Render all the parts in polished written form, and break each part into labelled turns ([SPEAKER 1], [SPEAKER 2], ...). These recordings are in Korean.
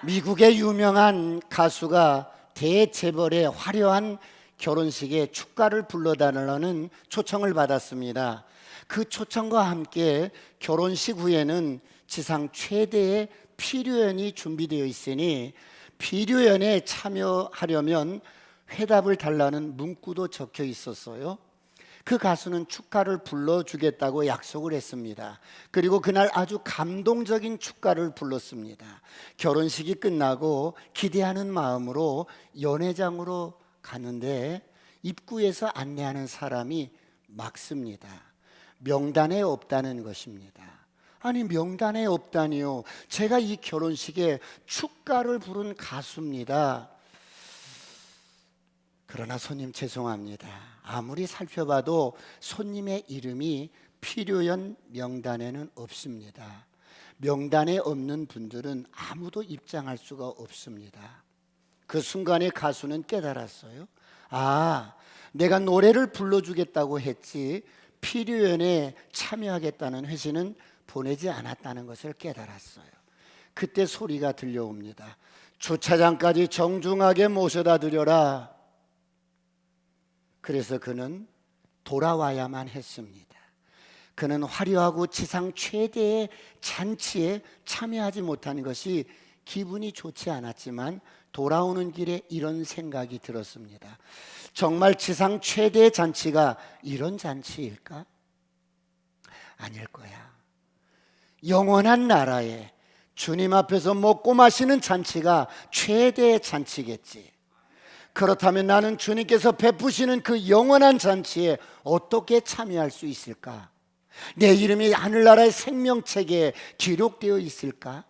[SPEAKER 1] 미국의 유명한 가수가 대재벌의 화려한 결혼식에 축가를 불러달라는 초청을 받았습니다. 그 초청과 함께 결혼식 후에는 지상 최대의 피료연이 준비되어 있으니 피료연에 참여하려면 회답을 달라는 문구도 적혀 있었어요. 그 가수는 축가를 불러주겠다고 약속을 했습니다. 그리고 그날 아주 감동적인 축가를 불렀습니다. 결혼식이 끝나고 기대하는 마음으로 연회장으로 가는데 입구에서 안내하는 사람이 막습니다. 명단에 없다는 것입니다. 아니, 명단에 없다니요? 제가 이 결혼식에 축가를 부른 가수입니다. 그러나 손님, 죄송합니다. 아무리 살펴봐도 손님의 이름이 필요연 명단에는 없습니다. 명단에 없는 분들은 아무도 입장할 수가 없습니다. 그 순간에 가수는 깨달았어요. 아, 내가 노래를 불러주겠다고 했지 필요연에 참여하겠다는 회신은 보내지 않았다는 것을 깨달았어요. 그때 소리가 들려옵니다. 주차장까지 정중하게 모셔다 드려라. 그래서 그는 돌아와야만 했습니다. 그는 화려하고 지상 최대의 잔치에 참여하지 못한 것이 기분이 좋지 않았지만 돌아오는 길에 이런 생각이 들었습니다. 정말 지상 최대의 잔치가 이런 잔치일까? 아닐 거야. 영원한 나라에 주님 앞에서 먹고 마시는 잔치가 최대의 잔치겠지. 그렇다면 나는 주님께서 베푸시는 그 영원한 잔치에 어떻게 참여할 수 있을까? 내 이름이 하늘나라의 생명책에 기록되어 있을까?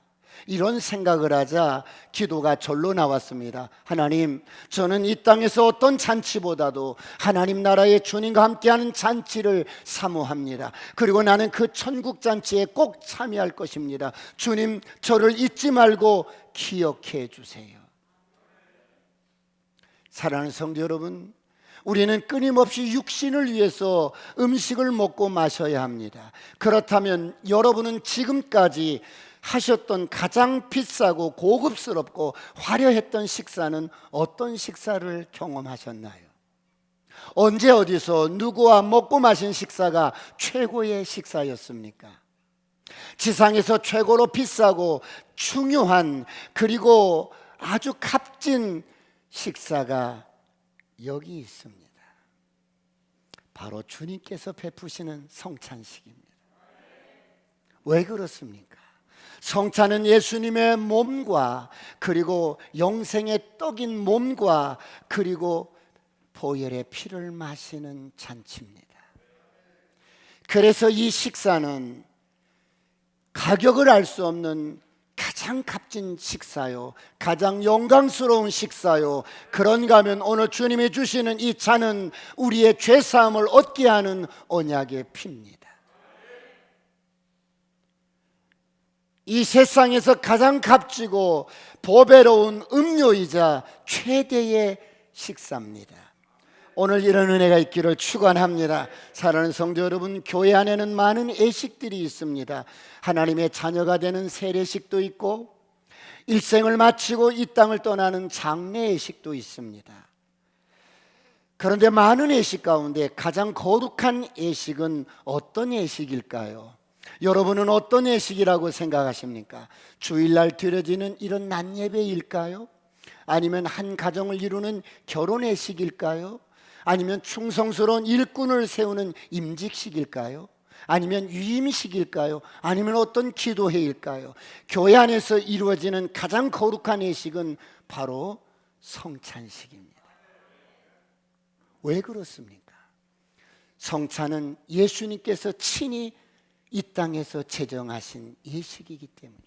[SPEAKER 1] 이런 생각을 하자 기도가 절로 나왔습니다. 하나님, 저는 이 땅에서 어떤 잔치보다도 하나님 나라의 주님과 함께하는 잔치를 사모합니다. 그리고 나는 그 천국 잔치에 꼭 참여할 것입니다. 주님, 저를 잊지 말고 기억해 주세요. 사랑하는 성도 여러분, 우리는 끊임없이 육신을 위해서 음식을 먹고 마셔야 합니다. 그렇다면 여러분은 지금까지 하셨던 가장 비싸고 고급스럽고 화려했던 식사는 어떤 식사를 경험하셨나요? 언제 어디서 누구와 먹고 마신 식사가 최고의 식사였습니까? 지상에서 최고로 비싸고 중요한, 그리고 아주 값진 식사가 여기 있습니다. 바로 주님께서 베푸시는 성찬식입니다. 왜 그렇습니까? 성찬은 예수님의 몸과 그리고 영생의 떡인 몸과 그리고 보혈의 피를 마시는 잔치입니다. 그래서 이 식사는 가격을 알 수 없는 가장 값진 식사요, 가장 영광스러운 식사요. 그런가 하면 오늘 주님이 주시는 이 잔은 우리의 죄사함을 얻게 하는 언약의 피입니다. 이 세상에서 가장 값지고 보배로운 음료이자 최대의 식사입니다. 오늘 이런 은혜가 있기를 축원합니다. 사랑하는 성도 여러분, 교회 안에는 많은 예식들이 있습니다. 하나님의 자녀가 되는 세례식도 있고 일생을 마치고 이 땅을 떠나는 장례 예식도 있습니다. 그런데 많은 예식 가운데 가장 거룩한 예식은 어떤 예식일까요? 여러분은 어떤 예식이라고 생각하십니까? 주일날 드려지는 이런 낮예배일까요? 아니면 한 가정을 이루는 결혼 예식일까요? 아니면 충성스러운 일꾼을 세우는 임직식일까요? 아니면 위임식일까요? 아니면 어떤 기도회일까요? 교회 안에서 이루어지는 가장 거룩한 예식은 바로 성찬식입니다. 왜 그렇습니까? 성찬은 예수님께서 친히 이 땅에서 제정하신 예식이기 때문입니다.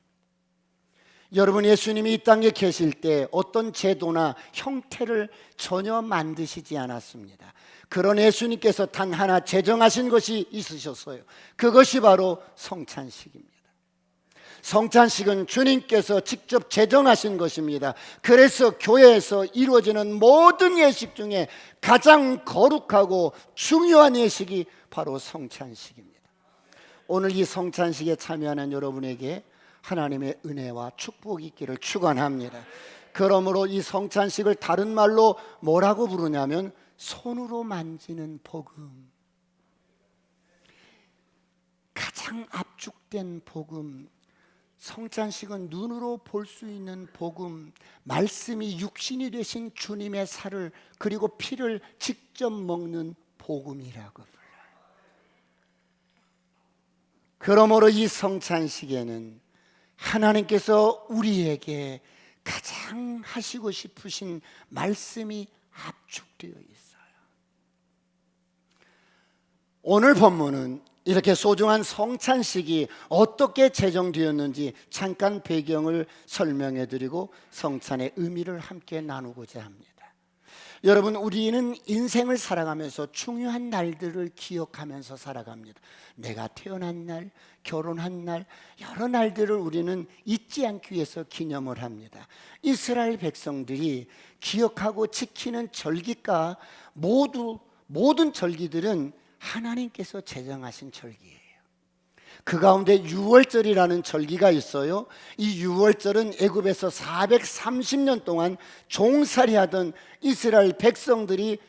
[SPEAKER 1] 여러분, 예수님이 이 땅에 계실 때 어떤 제도나 형태를 전혀 만드시지 않았습니다. 그런 예수님께서 단 하나 제정하신 것이 있으셨어요. 그것이 바로 성찬식입니다. 성찬식은 주님께서 직접 제정하신 것입니다. 그래서 교회에서 이루어지는 모든 예식 중에 가장 거룩하고 중요한 예식이 바로 성찬식입니다. 오늘 이 성찬식에 참여하는 여러분에게 하나님의 은혜와 축복이 있기를 축원합니다. 그러므로 이 성찬식을 다른 말로 뭐라고 부르냐면 손으로 만지는 복음, 가장 압축된 복음, 성찬식은 눈으로 볼 수 있는 복음, 말씀이 육신이 되신 주님의 살을 그리고 피를 직접 먹는 복음이라고 불러요. 그러므로 이 성찬식에는 하나님께서 우리에게 가장 하시고 싶으신 말씀이 압축되어 있어요. 오늘 본문은 이렇게 소중한 성찬식이 어떻게 제정되었는지 잠깐 배경을 설명해 드리고 성찬의 의미를 함께 나누고자 합니다. 여러분, 우리는 인생을 살아가면서 중요한 날들을 기억하면서 살아갑니다. 내가 태어난 날, 결혼한 날, 여러 날들을 우리는 잊지 않기 위해서 기념을 합니다. 이스라엘 백성들이 기억하고 지키는 절기가 모든 절기들은 하나님께서 제정하신 절기예요. 그 가운데 유월절이라는 절기가 있어요. 이 유월절은 애굽에서 430년 동안 종살이하던 이스라엘 백성들이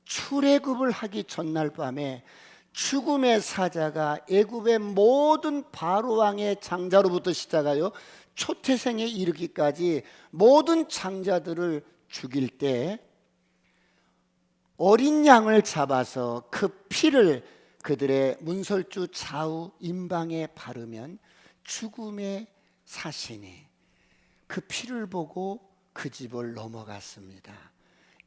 [SPEAKER 1] 출애굽을 하기 전날 밤에 죽음의 사자가 애굽의 모든 바로 왕의 장자로부터 시작하여 초태생에 이르기까지 모든 장자들을 죽일 때 어린 양을 잡아서 그 피를 그들의 문설주 좌우 임방에 바르면 죽음의 사신이 그 피를 보고 그 집을 넘어갔습니다.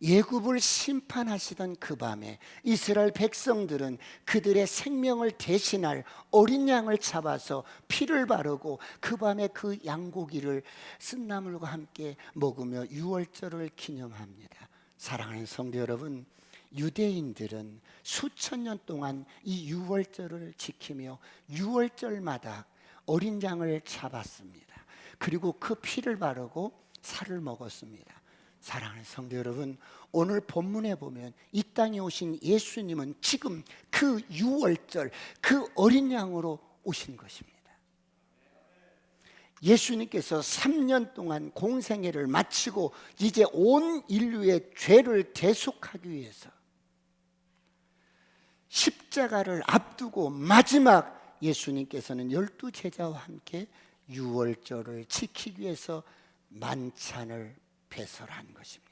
[SPEAKER 1] 애굽을 심판하시던 그 밤에 이스라엘 백성들은 그들의 생명을 대신할 어린 양을 잡아서 피를 바르고 그 밤에 그 양고기를 쓴나물과 함께 먹으며 유월절을 기념합니다. 사랑하는 성도 여러분, 유대인들은 수천 년 동안 이 유월절을 지키며 유월절마다 어린 양을 잡았습니다. 그리고 그 피를 바르고 살을 먹었습니다. 사랑하는 성도 여러분, 오늘 본문에 보면 이 땅에 오신 예수님은 지금 그 유월절, 그 어린 양으로 오신 것입니다. 예수님께서 3년 동안 공생애를 마치고 이제 온 인류의 죄를 대속하기 위해서 십자가를 앞두고 마지막 예수님께서는 12제자와 함께 유월절을 지키기 위해서 만찬을 배설한 것입니다.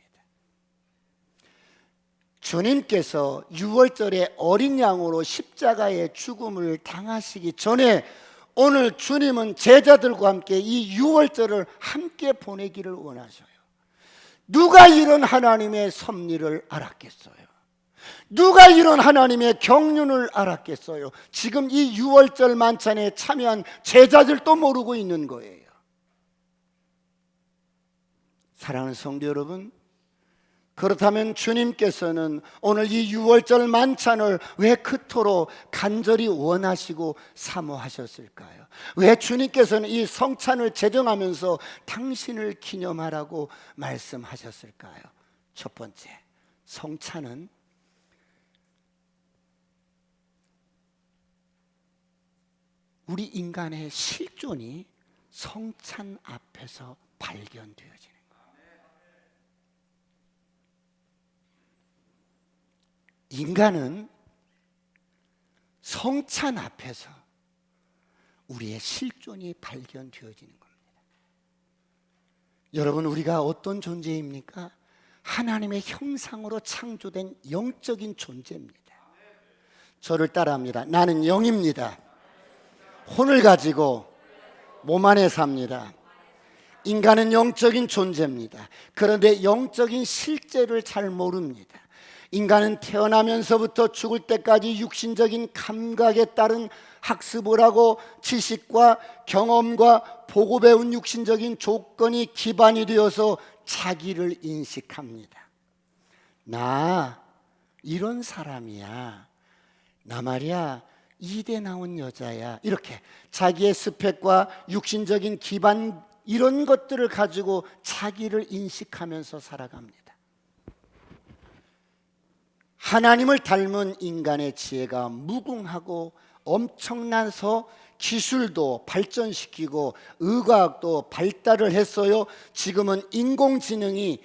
[SPEAKER 1] 주님께서 유월절에 어린 양으로 십자가의 죽음을 당하시기 전에 오늘 주님은 제자들과 함께 이 유월절을 함께 보내기를 원하셔요. 누가 이런 하나님의 섭리를 알았겠어요? 누가 이런 하나님의 경륜을 알았겠어요? 지금 이 유월절 만찬에 참여한 제자들도 모르고 있는 거예요. 사랑하는 성도 여러분, 그렇다면 주님께서는 오늘 이 유월절 만찬을 왜 그토록 간절히 원하시고 사모하셨을까요? 왜 주님께서는 이 성찬을 제정하면서 당신을 기념하라고 말씀하셨을까요? 첫 번째, 성찬은 우리 인간의 실존이 성찬 앞에서 발견되어지는 거예요. 인간은 성찬 앞에서 우리의 실존이 발견되어지는 겁니다. 여러분, 우리가 어떤 존재입니까? 하나님의 형상으로 창조된 영적인 존재입니다. 저를 따라합니다. 나는 영입니다. 혼을 가지고 몸 안에 삽니다. 인간은 영적인 존재입니다. 그런데 영적인 실제를 잘 모릅니다. 인간은 태어나면서부터 죽을 때까지 육신적인 감각에 따른 학습을 하고 지식과 경험과 보고 배운 육신적인 조건이 기반이 되어서 자기를 인식합니다. 나 이런 사람이야. 나 말이야 이대 나온 여자야. 이렇게 자기의 스펙과 육신적인 기반 이런 것들을 가지고 자기를 인식하면서 살아갑니다. 하나님을 닮은 인간의 지혜가 무궁하고 엄청나서 기술도 발전시키고 의과학도 발달을 했어요. 지금은 인공지능인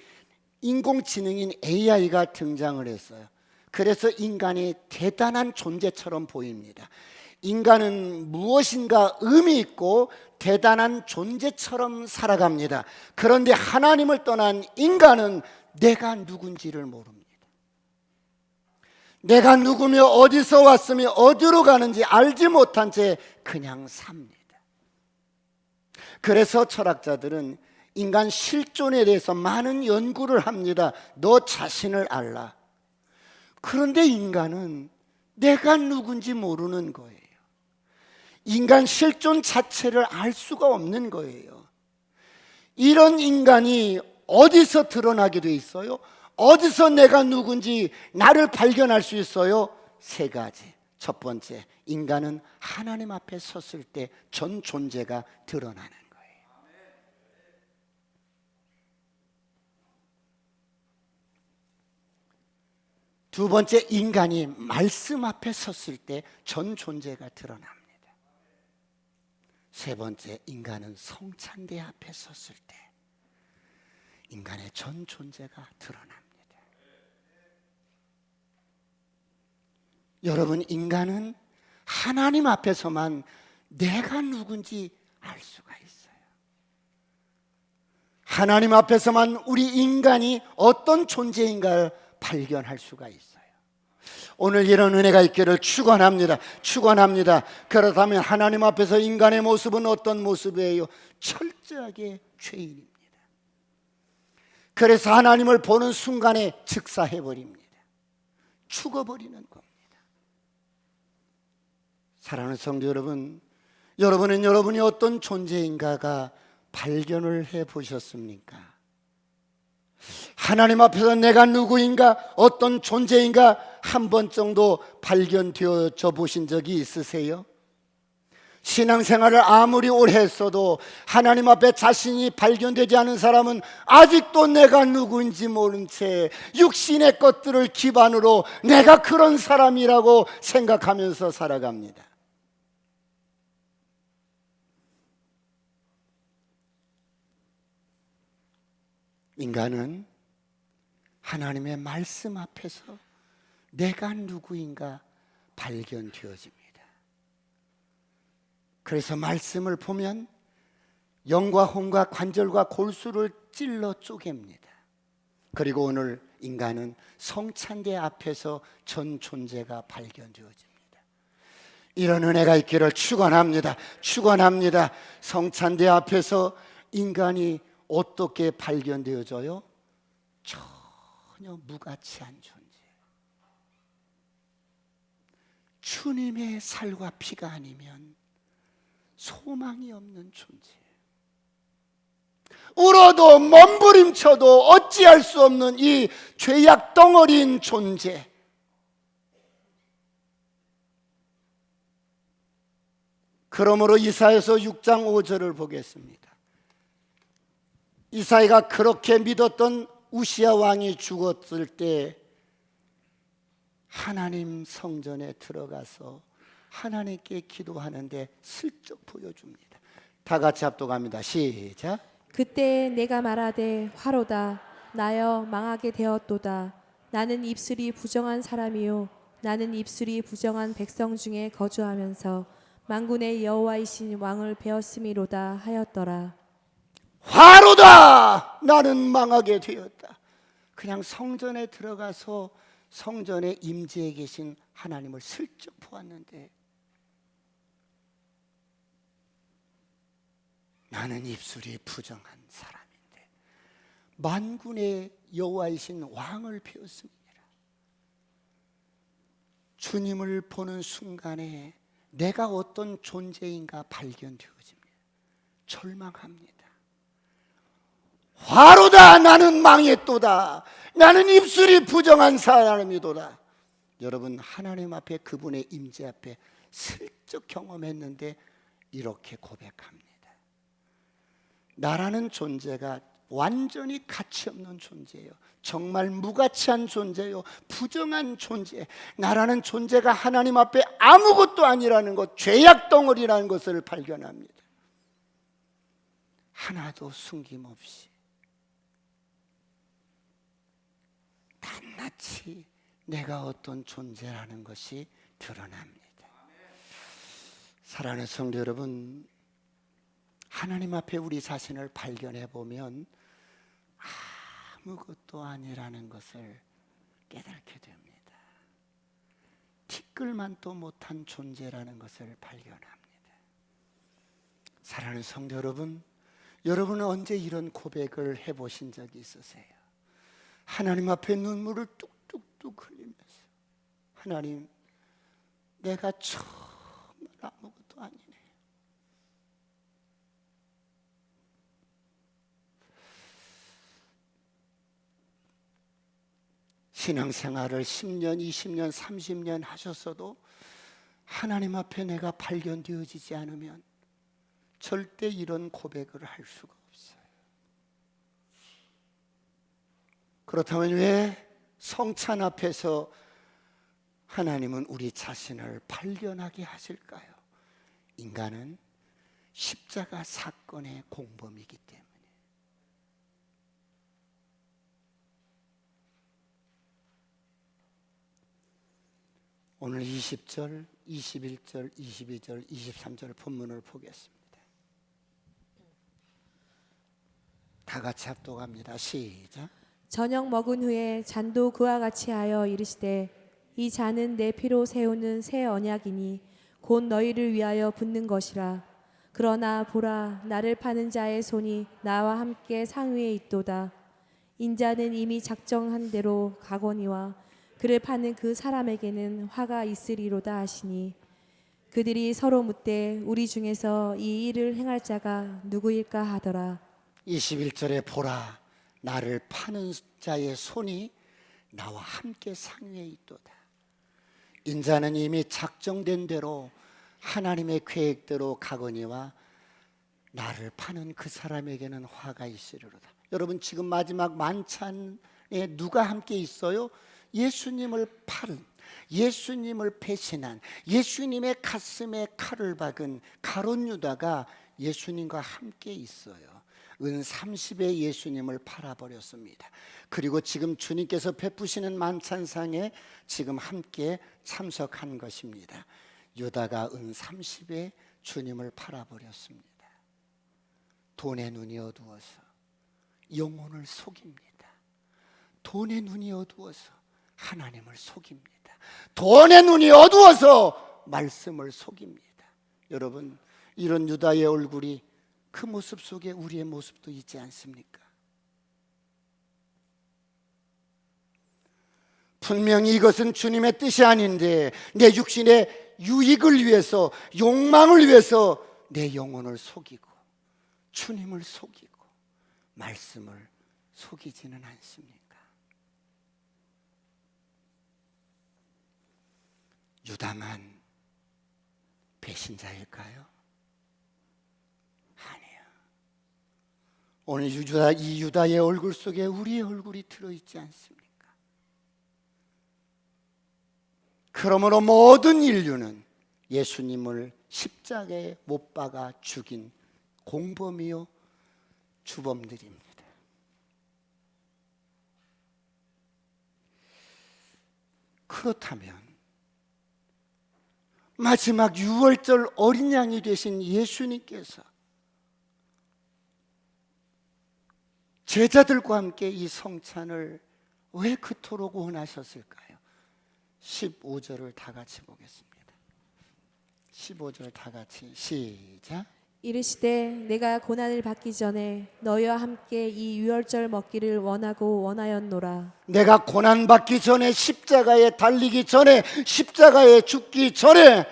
[SPEAKER 1] AI가 등장을 했어요. 그래서 인간이 대단한 존재처럼 보입니다. 인간은 무엇인가 의미 있고 대단한 존재처럼 살아갑니다. 그런데 하나님을 떠난 인간은 내가 누군지를 모릅니다. 내가 누구며 어디서 왔으며 어디로 가는지 알지 못한 채 그냥 삽니다. 그래서 철학자들은 인간 실존에 대해서 많은 연구를 합니다. 너 자신을 알라. 그런데 인간은 내가 누군지 모르는 거예요. 인간 실존 자체를 알 수가 없는 거예요. 이런 인간이 어디서 드러나게 돼 있어요? 어디서 내가 누군지 나를 발견할 수 있어요? 세 가지. 첫 번째, 인간은 하나님 앞에 섰을 때 전 존재가 드러나는 거예요. 두 번째, 인간이 말씀 앞에 섰을 때 전 존재가 드러납니다. 세 번째, 인간은 성찬대 앞에 섰을 때 인간의 전 존재가 드러납니다. 여러분, 인간은 하나님 앞에서만 내가 누군지 알 수가 있어요. 하나님 앞에서만 우리 인간이 어떤 존재인가를 발견할 수가 있어요. 오늘 이런 은혜가 있기를 축원합니다. 축원합니다. 그렇다면 하나님 앞에서 인간의 모습은 어떤 모습이에요? 철저하게 죄인입니다. 그래서 하나님을 보는 순간에 즉사해버립니다. 죽어버리는 겁니다. 사랑하는 성도 여러분, 여러분은 여러분이 어떤 존재인가가 발견을 해보셨습니까? 하나님 앞에서 내가 누구인가, 어떤 존재인가 한 번 정도 발견되어져 보신 적이 있으세요? 신앙생활을 아무리 오래 했어도 하나님 앞에 자신이 발견되지 않은 사람은 아직도 내가 누구인지 모른 채 육신의 것들을 기반으로 내가 그런 사람이라고 생각하면서 살아갑니다. 인간은 하나님의 말씀 앞에서 내가 누구인가 발견되어집니다. 그래서 말씀을 보면 영과 혼과 관절과 골수를 찔러 쪼갭니다. 그리고 오늘 인간은 성찬대 앞에서 전 존재가 발견되어집니다. 이런 은혜가 있기를 축원합니다. 축원합니다. 성찬대 앞에서 인간이 어떻게 발견되어져요? 전혀 무가치한 존재. 주님의 살과 피가 아니면 소망이 없는 존재. 울어도 몸부림쳐도 어찌할 수 없는 이 죄악 덩어리인 존재. 그러므로 이사야서 6장 5절을 보겠습니다. 이사야가 그렇게 믿었던 우시야 왕이 죽었을 때 하나님 성전에 들어가서 하나님께 기도하는데 슬쩍 보여줍니다. 다 같이 합독합니다. 시작.
[SPEAKER 2] 그때 내가 말하되 화로다 나여 망하게 되었도다. 나는 입술이 부정한 사람이요 나는 입술이 부정한 백성 중에 거주하면서 만군의 여호와이신 왕을 배웠음이로다 하였더라.
[SPEAKER 1] 화로다 나는 망하게 되었다. 그냥 성전에 들어가서 성전에 임재해 계신 하나님을 슬쩍 보았는데 나는 입술이 부정한 사람인데 만군의 여호와이신 왕을 배웠습니다. 주님을 보는 순간에 내가 어떤 존재인가 발견되어집니다. 절망합니다. 화로다 나는 망했도다. 나는 입술이 부정한 사람이도다. 여러분, 하나님 앞에 그분의 임재 앞에 슬쩍 경험했는데 이렇게 고백합니다. 나라는 존재가 완전히 가치 없는 존재예요. 정말 무가치한 존재요, 부정한 존재, 나라는 존재가 하나님 앞에 아무것도 아니라는 것, 죄악 덩어리라는 것을 발견합니다. 하나도 숨김없이 낱낱이 내가 어떤 존재라는 것이 드러납니다. 사랑하는 성도 여러분, 하나님 앞에 우리 자신을 발견해 보면 아무것도 아니라는 것을 깨닫게 됩니다. 티끌만도 못한 존재라는 것을 발견합니다. 사랑하는 성도 여러분, 여러분은 언제 이런 고백을 해보신 적이 있으세요? 하나님 앞에 눈물을 뚝뚝뚝 흘리면서, 하나님, 내가 정말 아무것도 아니네. 신앙생활을 10년, 20년, 30년 하셨어도 하나님 앞에 내가 발견되어지지 않으면 절대 이런 고백을 할 수가 없어요. 그렇다면 왜 성찬 앞에서 하나님은 우리 자신을 발견하게 하실까요? 인간은 십자가 사건의 공범이기 때문에. 오늘 20절, 21절, 22절, 23절 본문을 보겠습니다. 다 같이 합독합니다. 시작.
[SPEAKER 2] 저녁 먹은 후에 잔도 그와 같이 하여 이르시되 이 잔은 내 피로 세우는 새 언약이니 곧 너희를 위하여 붓는 것이라. 그러나 보라, 나를 파는 자의 손이 나와 함께 상위에 있도다. 인자는 이미 작정한 대로 가거니와 그를 파는 그 사람에게는 화가 있으리로다 하시니 그들이 서로 묻되 우리 중에서 이 일을 행할 자가 누구일까 하더라.
[SPEAKER 1] 21절에 보라, 나를 파는 자의 손이 나와 함께 상위에 있도다. 인자는 이미 작정된 대로 하나님의 계획대로 가거니와 나를 파는 그 사람에게는 화가 있으리로다. 여러분, 지금 마지막 만찬에 누가 함께 있어요? 예수님을 팔은, 예수님을 배신한, 예수님의 가슴에 칼을 박은 가룟 유다가 예수님과 함께 있어요. 은 30에 예수님을 팔아버렸습니다. 그리고 지금 주님께서 베푸시는 만찬상에 지금 함께 참석한 것입니다. 유다가 은 30에 주님을 팔아버렸습니다. 돈의 눈이 어두워서 영혼을 속입니다. 돈의 눈이 어두워서 하나님을 속입니다. 돈의 눈이 어두워서 말씀을 속입니다. 여러분, 이런 유다의 얼굴이 그 모습 속에 우리의 모습도 있지 않습니까? 분명히 이것은 주님의 뜻이 아닌데 내 육신의 유익을 위해서, 욕망을 위해서 내 영혼을 속이고 주님을 속이고 말씀을 속이지는 않습니까? 유다만 배신자일까요? 아니에요. 오늘 이 유다의 얼굴 속에 우리의 얼굴이 들어있지 않습니까? 그러므로 모든 인류는 예수님을 십자가에 못 박아 죽인 공범이요 주범들입니다. 그렇다면 마지막 6월절 어린 양이 되신 예수님께서 제자들과 함께 이 성찬을 왜 그토록 원하셨을까요? 15절을 다 같이 보겠습니다. 15절 다 같이 시작.
[SPEAKER 2] 이르시되 내가 고난을 받기 전에 너희와 함께 이 유월절 먹기를 원하고 원하였노라.
[SPEAKER 1] 내가 고난받기 전에, 십자가에 달리기 전에, 십자가에 죽기 전에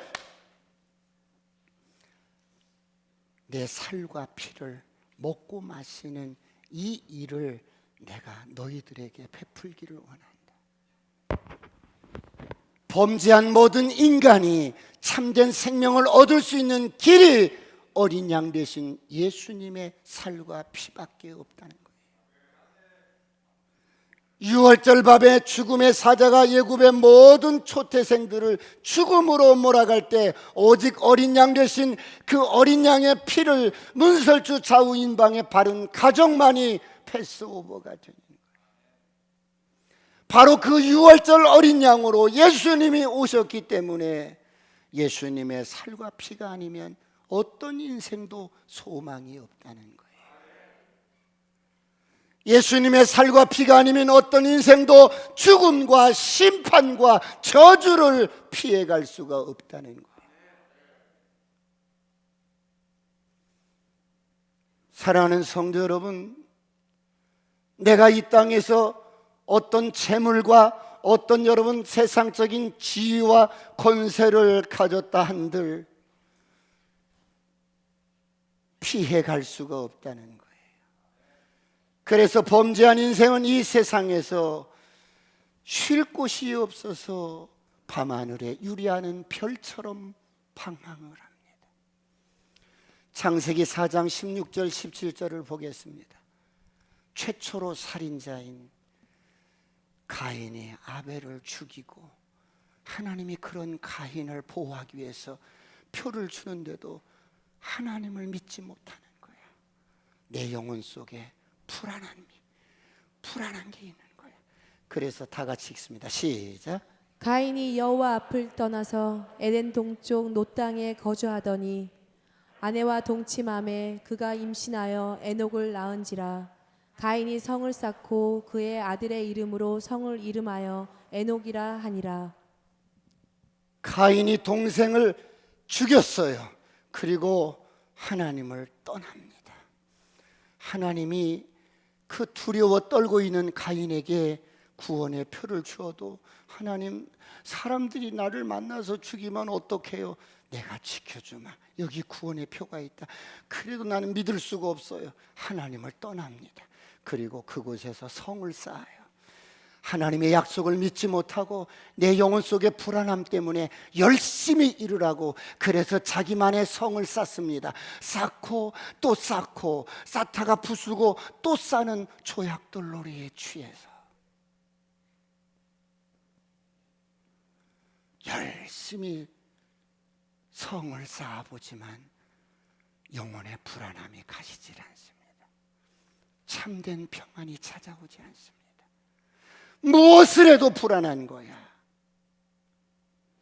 [SPEAKER 1] 내 살과 피를 먹고 마시는 이 일을 내가 너희들에게 베풀기를 원한다. 범죄한 모든 인간이 참된 생명을 얻을 수 있는 길이 어린 양 되신 예수님의 살과 피밖에 없다는 거예요. 유월절 밤에 죽음의 사자가 예굽의 모든 초태생들을 죽음으로 몰아갈 때 오직 어린 양 대신 그 어린 양의 피를 문설주 좌우인방에 바른 가족만이 패스오버가 되는 거예요. 바로 그 유월절 어린 양으로 예수님이 오셨기 때문에 예수님의 살과 피가 아니면 어떤 인생도 소망이 없다는 거예요. 예수님의 살과 피가 아니면 어떤 인생도 죽음과 심판과 저주를 피해갈 수가 없다는 거예요. 사랑하는 성도 여러분, 내가 이 땅에서 어떤 재물과 어떤 여러분 세상적인 지위와 권세를 가졌다 한들 피해갈 수가 없다는 거예요. 그래서 범죄한 인생은 이 세상에서 쉴 곳이 없어서 밤하늘에 유리하는 별처럼 방황을 합니다. 창세기 4장 16절 17절을 보겠습니다. 최초로 살인자인 가인이 아벨을 죽이고 하나님이 그런 가인을 보호하기 위해서 표를 주는데도 하나님을 믿지 못하는 거야. 내 영혼 속에 불안한 게 있는 거예요. 그래서 다 같이 읽습니다. 시작.
[SPEAKER 2] 가인이 여호와 앞을 떠나서 에덴 동쪽 놋 땅에 거주하더니 아내와 동침함에 그가 임신하여 에녹을 낳은지라. 가인이 성을 쌓고 그의 아들의 이름으로 성을 이름하여 에녹이라 하니라.
[SPEAKER 1] 가인이 동생을 죽였어요. 그리고 하나님을 떠납니다. 하나님이 그 두려워 떨고 있는 가인에게 구원의 표를 주어도 하나님, 사람들이 나를 만나서 죽이면 어떡해요? 내가 지켜주마. 여기 구원의 표가 있다. 그래도 나는 믿을 수가 없어요. 하나님을 떠납니다. 그리고 그곳에서 성을 쌓아요. 하나님의 약속을 믿지 못하고 내 영혼 속의 불안함 때문에 열심히 일으라고, 그래서 자기만의 성을 쌓습니다. 쌓고 또 쌓고 쌓다가 부수고 또 쌓는 조약돌 놀이에 취해서 열심히 성을 쌓아보지만 영혼의 불안함이 가시질 않습니다. 참된 평안이 찾아오지 않습니다. 무엇을 해도 불안한 거야.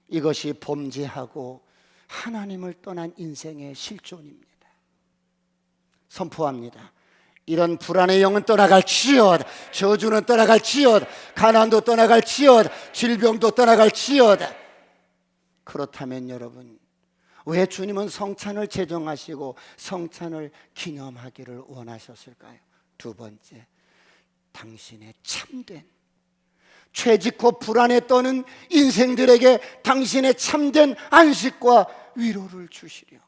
[SPEAKER 1] 이것이 범죄하고 하나님을 떠난 인생의 실존입니다. 선포합니다. 이런 불안의 영은 떠나갈지어다. 저주는 떠나갈지어다. 가난도 떠나갈지어다. 질병도 떠나갈지어다. 그렇다면 여러분, 왜 주님은 성찬을 제정하시고 성찬을 기념하기를 원하셨을까요? 두 번째, 당신의 참된 죄짓고 불안에 떠는 인생들에게 당신의 참된 안식과 위로를 주시려고.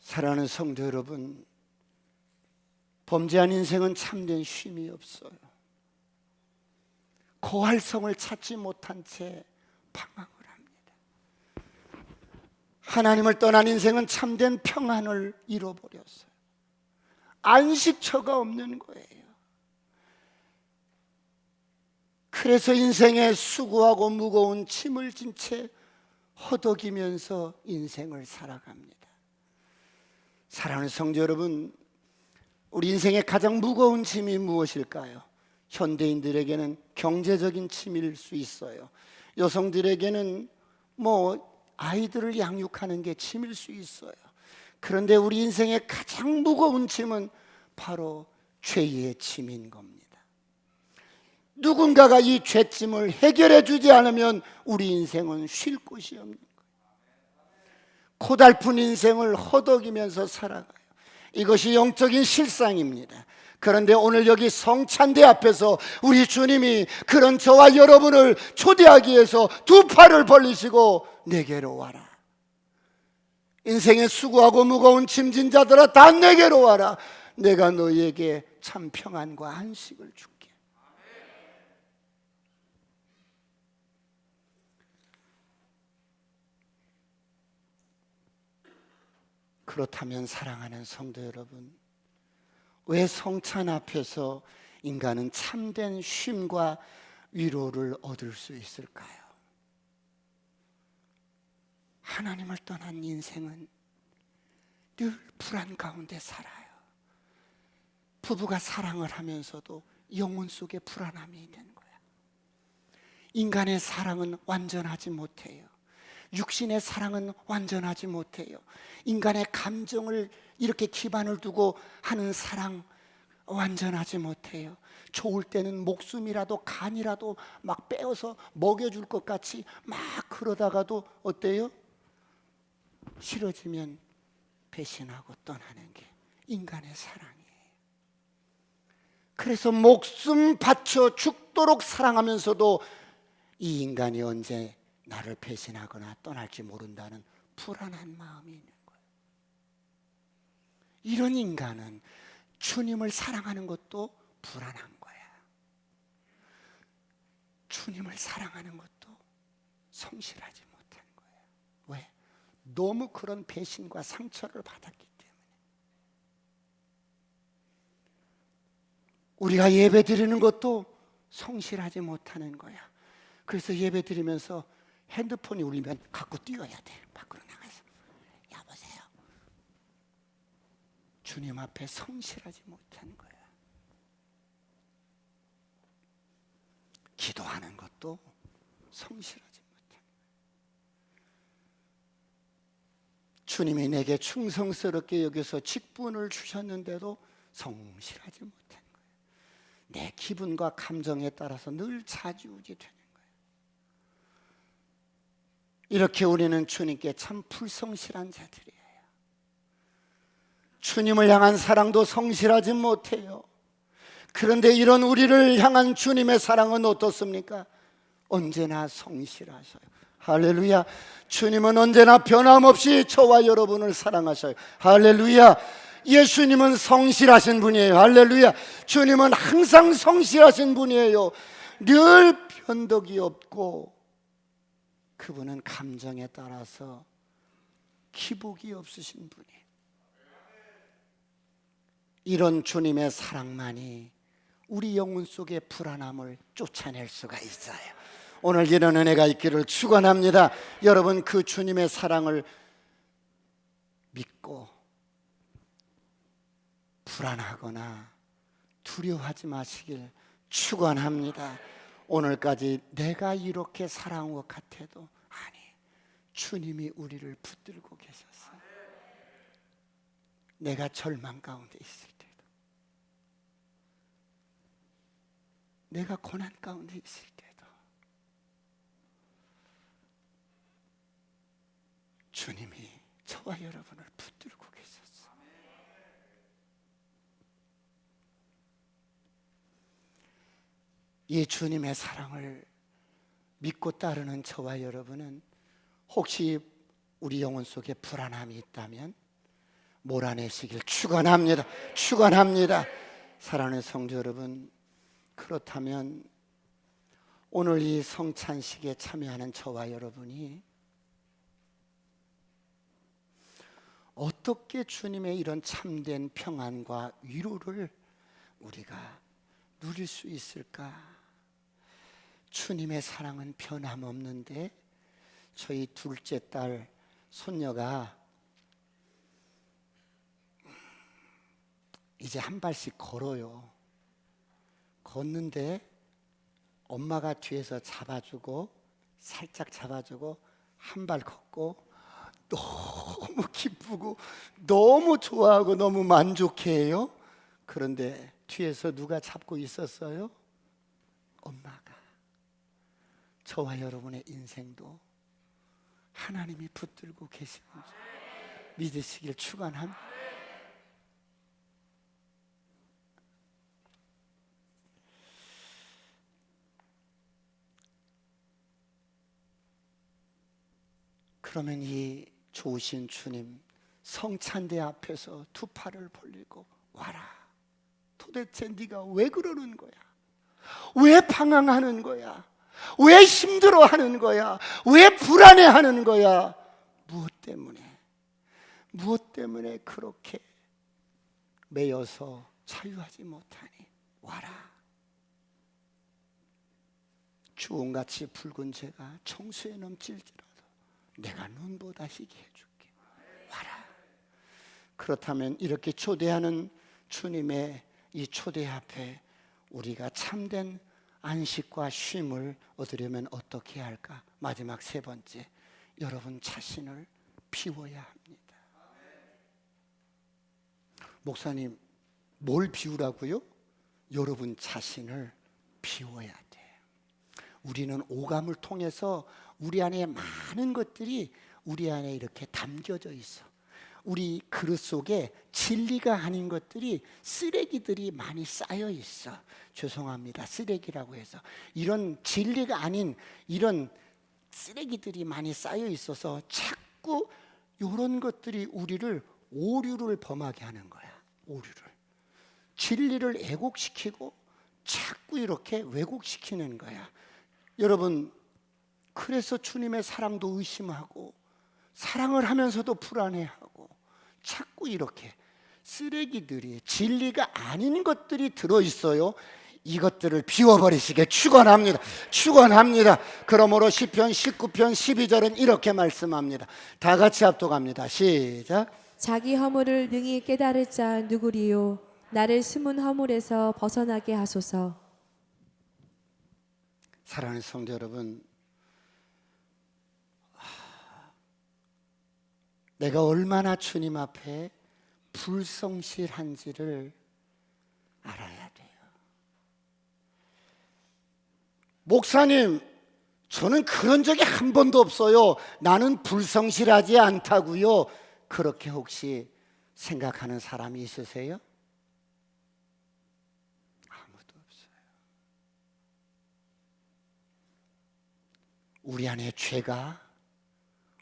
[SPEAKER 1] 사랑하는 성도 여러분, 범죄한 인생은 참된 쉼이 없어요. 고할성을 찾지 못한 채 방황을 합니다. 하나님을 떠난 인생은 참된 평안을 잃어버렸어요. 안식처가 없는 거예요. 그래서 인생에 수고하고 무거운 짐을 진 채 허덕이면서 인생을 살아갑니다. 사랑하는 성도 여러분, 우리 인생의 가장 무거운 짐이 무엇일까요? 현대인들에게는 경제적인 짐일 수 있어요. 여성들에게는 아이들을 양육하는 게 짐일 수 있어요. 그런데 우리 인생의 가장 무거운 짐은 바로 죄의 짐인 겁니다. 누군가가 이 죄짐을 해결해 주지 않으면 우리 인생은 쉴 곳이 없는 거예요. 고달픈 인생을 허덕이면서 살아가요. 이것이 영적인 실상입니다. 그런데 오늘 여기 성찬대 앞에서 우리 주님이 그런 저와 여러분을 초대하기 위해서 두 팔을 벌리시고 내게로 와라. 인생에 수고하고 무거운 짐진 자들아 다 내게로 와라. 내가 너희에게 참 평안과 안식을 줄게. 그렇다면 사랑하는 성도 여러분, 왜 성찬 앞에서 인간은 참된 쉼과 위로를 얻을 수 있을까요? 하나님을 떠난 인생은 늘 불안 가운데 살아요. 부부가 사랑을 하면서도 영혼 속에 불안함이 있는 거야. 인간의 사랑은 완전하지 못해요. 육신의 사랑은 완전하지 못해요. 인간의 감정을 이렇게 기반을 두고 하는 사랑 완전하지 못해요. 좋을 때는 목숨이라도 간이라도 막 빼어서 먹여줄 것 같이 막 그러다가도 어때요? 싫어지면 배신하고 떠나는 게 인간의 사랑이에요. 그래서 목숨 바쳐 죽도록 사랑하면서도 이 인간이 언제 나를 배신하거나 떠날지 모른다는 불안한 마음이 있는 거예요. 이런 인간은 주님을 사랑하는 것도 불안한 거야. 주님을 사랑하는 것도 성실하지 못한 거야. 왜? 너무 그런 배신과 상처를 받았기 때문에. 우리가 예배 드리는 것도 성실하지 못하는 거야. 그래서 예배 드리면서 핸드폰이 울리면 갖고 뛰어야 돼. 밖으로 나가서 여보세요. 주님 앞에 성실하지 못한 거야. 기도하는 것도 성실하지 못한 거야. 주님이 내게 충성스럽게 여겨서 직분을 주셨는데도 성실하지 못한 거야. 내 기분과 감정에 따라서 늘 좌지우지 되는 거야. 이렇게 우리는 주님께 참 불성실한 자들이에요. 주님을 향한 사랑도 성실하지 못해요. 그런데 이런 우리를 향한 주님의 사랑은 어떻습니까? 언제나 성실하셔요. 할렐루야. 주님은 언제나 변함없이 저와 여러분을 사랑하셔요. 할렐루야. 예수님은 성실하신 분이에요. 할렐루야. 주님은 항상 성실하신 분이에요. 늘 변덕이 없고 그분은 감정에 따라서 기복이 없으신 분이에요. 이런 주님의 사랑만이 우리 영혼 속의 불안함을 쫓아낼 수가 있어요. 오늘 이런 은혜가 있기를 축원합니다. 여러분, 그 주님의 사랑을 믿고 불안하거나 두려워하지 마시길 축원합니다. 오늘까지 내가 이렇게 살아온 것 같아도 아니, 주님이 우리를 붙들고 계셨어요. 내가 절망 가운데 있을 때도, 내가 고난 가운데 있을 때도 주님이 저와 여러분을 붙들고 계셨어요. 이 주님의 사랑을 믿고 따르는 저와 여러분은 혹시 우리 영혼 속에 불안함이 있다면 몰아내시길 축원합니다. 축원합니다. 사랑하는 성도 여러분, 그렇다면 오늘 이 성찬식에 참여하는 저와 여러분이 어떻게 주님의 이런 참된 평안과 위로를 우리가 누릴 수 있을까? 주님의 사랑은 변함없는데 저희 둘째 딸 손녀가 이제 한 발씩 걸어요. 걷는데 엄마가 뒤에서 잡아주고 살짝 잡아주고 한 발 걷고 너무 기쁘고 너무 좋아하고 너무 만족해해요. 그런데 뒤에서 누가 잡고 있었어요? 엄마가. 저와 여러분의 인생도 하나님이 붙들고 계시는 줄 믿으시길 축원합니다. 그러면 이 좋으신 주님 성찬대 앞에서 두 팔을 벌리고 와라. 도대체 네가 왜 그러는 거야? 왜 방황하는 거야? 왜 힘들어하는 거야? 왜 불안해하는 거야? 무엇 때문에? 무엇 때문에 그렇게 매여서 자유하지 못하니 와라. 주홍같이 붉은 재가 청수에 넘칠지라도 내가 눈보다 희게 해줄게. 와라. 그렇다면 이렇게 초대하는 주님의 이 초대 앞에 우리가 참된 안식과 쉼을 얻으려면 어떻게 해야 할까? 마지막 세 번째, 여러분 자신을 비워야 합니다. 목사님, 뭘 비우라고요? 여러분 자신을 비워야 돼요. 우리는 오감을 통해서 우리 안에 많은 것들이 우리 안에 이렇게 담겨져 있어. 우리 그릇 속에 진리가 아닌 것들이, 쓰레기들이 많이 쌓여 있어. 죄송합니다, 쓰레기라고 해서. 이런 진리가 아닌 이런 쓰레기들이 많이 쌓여 있어서 자꾸 이런 것들이 우리를 오류를 범하게 하는 거야. 오류를, 진리를 왜곡시키고 자꾸 이렇게 왜곡시키는 거야. 여러분, 그래서 주님의 사랑도 의심하고 사랑을 하면서도 불안해하고 자꾸 이렇게 쓰레기들이, 진리가 아닌 것들이 들어있어요. 이것들을 비워버리시길 축원합니다. 축원합니다. 그러므로 시편 19편 12절은 이렇게 말씀합니다. 다 같이 합독합니다. 시작.
[SPEAKER 2] 자기 허물을 능히 깨달을 자 누구리요? 나를 숨은 허물에서 벗어나게 하소서.
[SPEAKER 1] 사랑하는 성도 여러분, 내가 얼마나 주님 앞에 불성실한지를 알아야 돼요. 목사님, 저는 그런 적이 한 번도 없어요. 나는 불성실하지 않다고요. 그렇게 혹시 생각하는 사람이 있으세요? 아무도 없어요. 우리 안에 죄가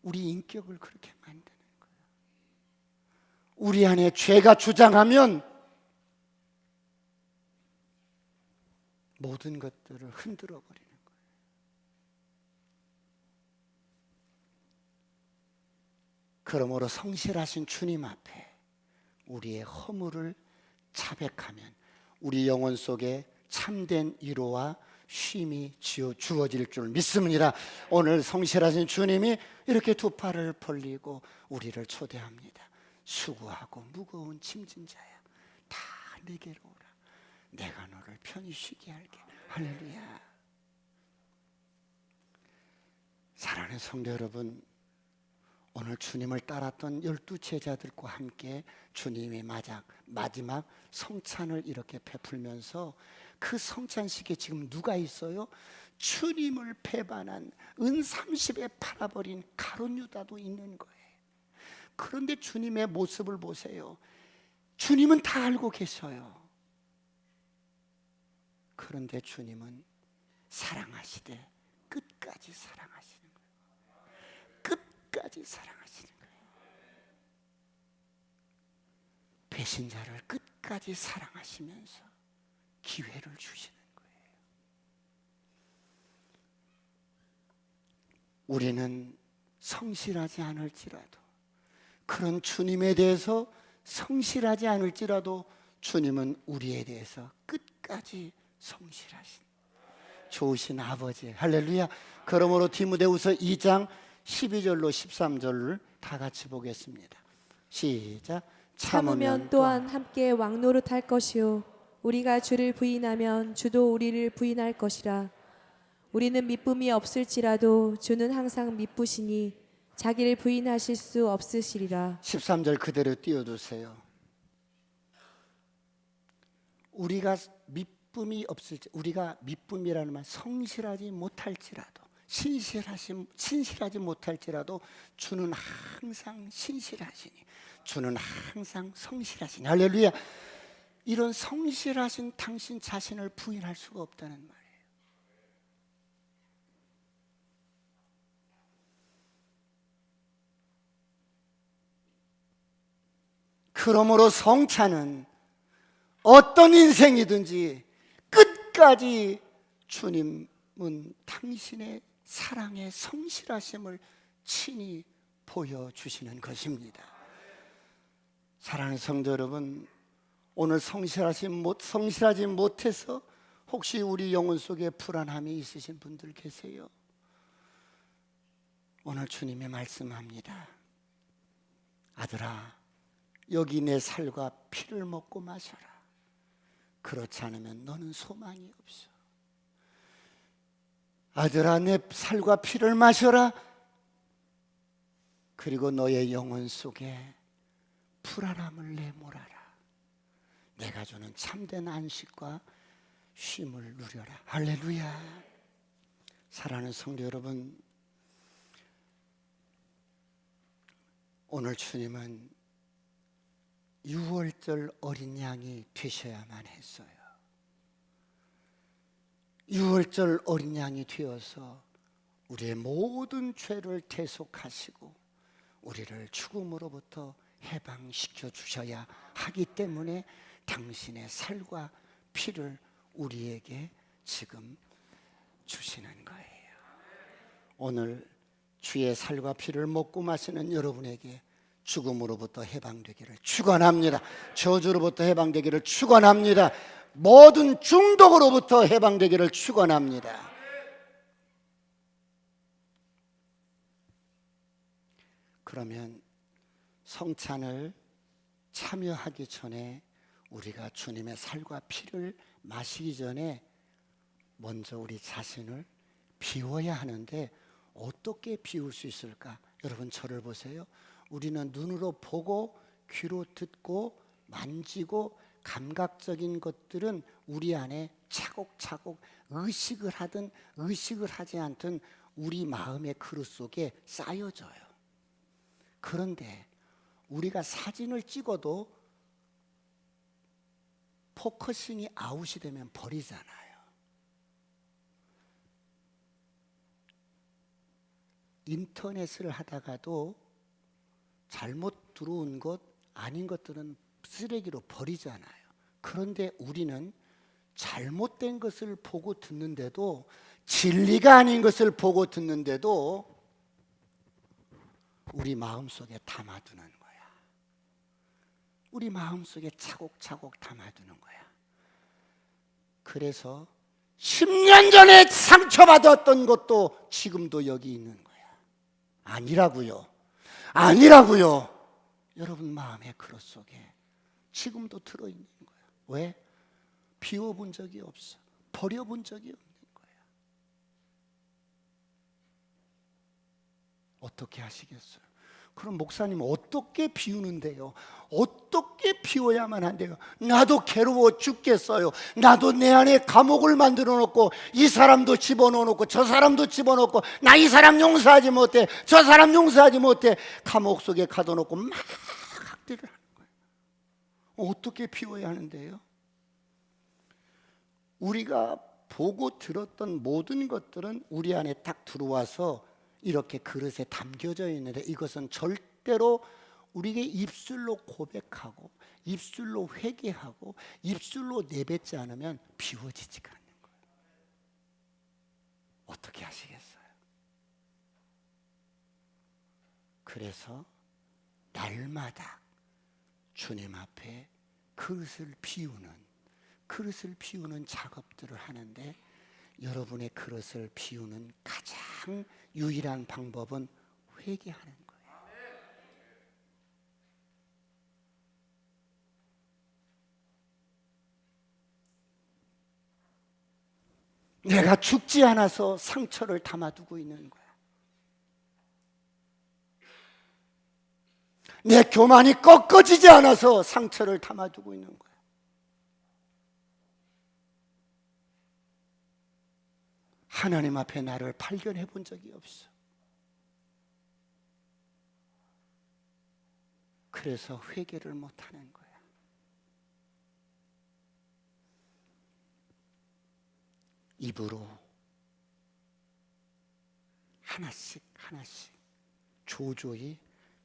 [SPEAKER 1] 우리 인격을 그렇게 만드는 거예요. 우리 안에 죄가 주장하면 모든 것들을 흔들어 버리는 거예요. 그러므로 성실하신 주님 앞에 우리의 허물을 자백하면 우리 영혼 속에 참된 위로와 쉼이 주어질 줄 믿습니다. 오늘 성실하신 주님이 이렇게 두 팔을 벌리고 우리를 초대합니다. 수고하고 무거운 짐진 자야, 다 내게로 오라. 내가 너를 편히 쉬게 할게. 할렐루야. 사랑하는 성도 여러분, 오늘 주님을 따랐던 12 제자들과 함께 주님이 마지막 성찬을 이렇게 베풀면서 그 성찬식에 지금 누가 있어요? 주님을 배반한 은 30에 팔아버린 가룟 유다도 있는 거예요. 그런데 주님의 모습을 보세요. 주님은 다 알고 계셔요. 그런데 주님은 사랑하시되 끝까지 사랑하시는 거예요. 끝까지 사랑하시는 거예요. 배신자를 끝까지 사랑하시면서 기회를 주시는 거예요. 우리는 성실하지 않을지라도, 그런 주님에 대해서 성실하지 않을지라도 주님은 우리에 대해서 끝까지 성실하신 좋으신 아버지. 할렐루야. 그러므로 디모데후서 2장 12절로 13절을 다 같이 보겠습니다. 시작.
[SPEAKER 2] 참으면 또한 함께 왕노릇할 것이요 우리가 주를 부인하면 주도 우리를 부인할 것이라. 우리는 미쁨이 없을지라도 주는 항상 미쁘시니 자기를 부인하실 수 없으시리라.
[SPEAKER 1] 13절 그대로 띄워두세요. 우리가 미쁨이 없을지, 우리가 미쁨이라는 말, 성실하지 못할지라도, 신실하지 못할지라도 주는 항상 신실하시니, 주는 항상 성실하시니. 할렐루야. 이런 성실하신 당신 자신을 부인할 수가 없다는 말이에요. 그러므로 성찬은 어떤 인생이든지 끝까지 주님은 당신의 사랑의 성실하심을 친히 보여주시는 것입니다. 사랑하는 성도 여러분, 오늘 성실하지 못해서 혹시 우리 영혼 속에 불안함이 있으신 분들 계세요? 오늘 주님이 말씀합니다. 아들아, 여기 내 살과 피를 먹고 마셔라. 그렇지 않으면 너는 소망이 없어. 아들아, 내 살과 피를 마셔라. 그리고 너의 영혼 속에 불안함을 내몰아라. 내가 주는 참된 안식과 쉼을 누려라. 할렐루야. 사랑하는 성도 여러분, 오늘 주님은 6월절 어린 양이 되셔야만 했어요. 6월절 어린 양이 되어서 우리의 모든 죄를 대속하시고 우리를 죽음으로부터 해방시켜 주셔야 하기 때문에 당신의 살과 피를 우리에게 지금 주시는 거예요. 오늘 주의 살과 피를 먹고 마시는 여러분에게 죽음으로부터 해방되기를 축원합니다. 저주로부터 해방되기를 축원합니다. 모든 중독으로부터 해방되기를 축원합니다. 그러면 성찬을 참여하기 전에 우리가 주님의 살과 피를 마시기 전에 먼저 우리 자신을 비워야 하는데 어떻게 비울 수 있을까? 여러분 저를 보세요. 우리는 눈으로 보고 귀로 듣고 만지고 감각적인 것들은 우리 안에 차곡차곡 의식을 하든 의식을 하지 않든 우리 마음의 그릇 속에 쌓여져요. 그런데 우리가 사진을 찍어도 포커싱이 아웃이 되면 버리잖아요. 인터넷을 하다가도 잘못 들어온 것 아닌 것들은 쓰레기로 버리잖아요. 그런데 우리는 잘못된 것을 보고 듣는데도, 진리가 아닌 것을 보고 듣는데도 우리 마음속에 담아두는 거야. 우리 마음속에 차곡차곡 담아두는 거야. 그래서 10년 전에 상처받았던 것도 지금도 여기 있는 거야. 아니라고요. 아니라고요. 여러분 마음의 그릇 속에 지금도 들어있는 거야. 왜? 비워본 적이 없어. 버려본 적이 없는 거야. 어떻게 하시겠어요? 그럼 목사님 어떻게 비우는데요? 어떻게 비워야만 한대요? 나도 괴로워 죽겠어요. 나도 내 안에 감옥을 만들어 놓고 이 사람도 집어넣어 놓고 저 사람도 집어넣고 나 이 사람 용서하지 못해 저 사람 용서하지 못해 감옥 속에 가둬놓고 막 학대를 하는 거예요. 어떻게 비워야 하는데요? 우리가 보고 들었던 모든 것들은 우리 안에 딱 들어와서 이렇게 그릇에 담겨져 있는데 이것은 절대로 우리에게 입술로 고백하고 입술로 회개하고 입술로 내뱉지 않으면 비워지지가 않는 거예요. 어떻게 하시겠어요? 그래서 날마다 주님 앞에 그릇을 비우는 작업들을 하는데 여러분의 그릇을 비우는 가장 유일한 방법은 회개하는 거예요. 내가 죽지 않아서 상처를 담아두고 있는 거야. 내 교만이 꺾어지지 않아서 상처를 담아두고 있는 거야. 하나님 앞에 나를 발견해 본 적이 없어. 그래서 회개를 못하는 거야. 입으로 하나씩 조조히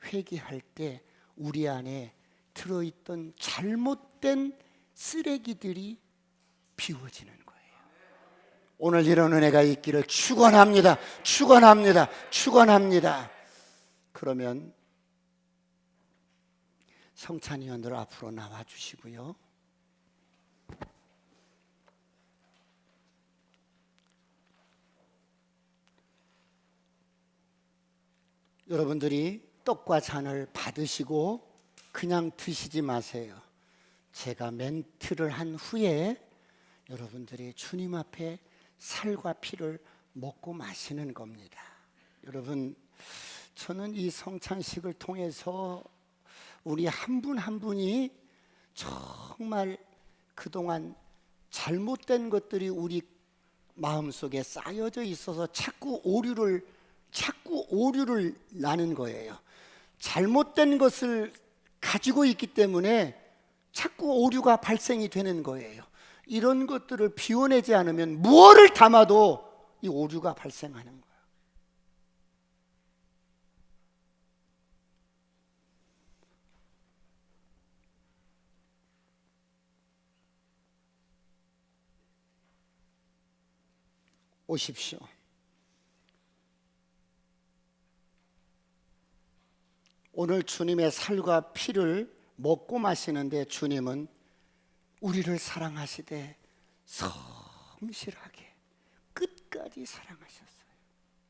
[SPEAKER 1] 회개할 때 우리 안에 들어있던 잘못된 쓰레기들이 비워지는 거예요. 오늘 이런 은혜가 있기를 축원합니다. 축원합니다. 축원합니다. 그러면 성찬위원들 앞으로 나와 주시고요. 여러분들이 떡과 잔을 받으시고 그냥 드시지 마세요. 제가 멘트를 한 후에 여러분들이 주님 앞에 살과 피를 먹고 마시는 겁니다. 여러분, 저는 이 성찬식을 통해서 우리 한 분 한 분이 정말 그동안 잘못된 것들이 우리 마음속에 쌓여져 있어서 자꾸 오류를 나는 거예요. 잘못된 것을 가지고 있기 때문에 자꾸 오류가 발생이 되는 거예요. 이런 것들을 비워내지 않으면 무엇을 담아도 이 오류가 발생하는 거예요. 오십시오. 오늘 주님의 살과 피를 먹고 마시는데 주님은 우리를 사랑하시되 성실하게 끝까지 사랑하셨어요.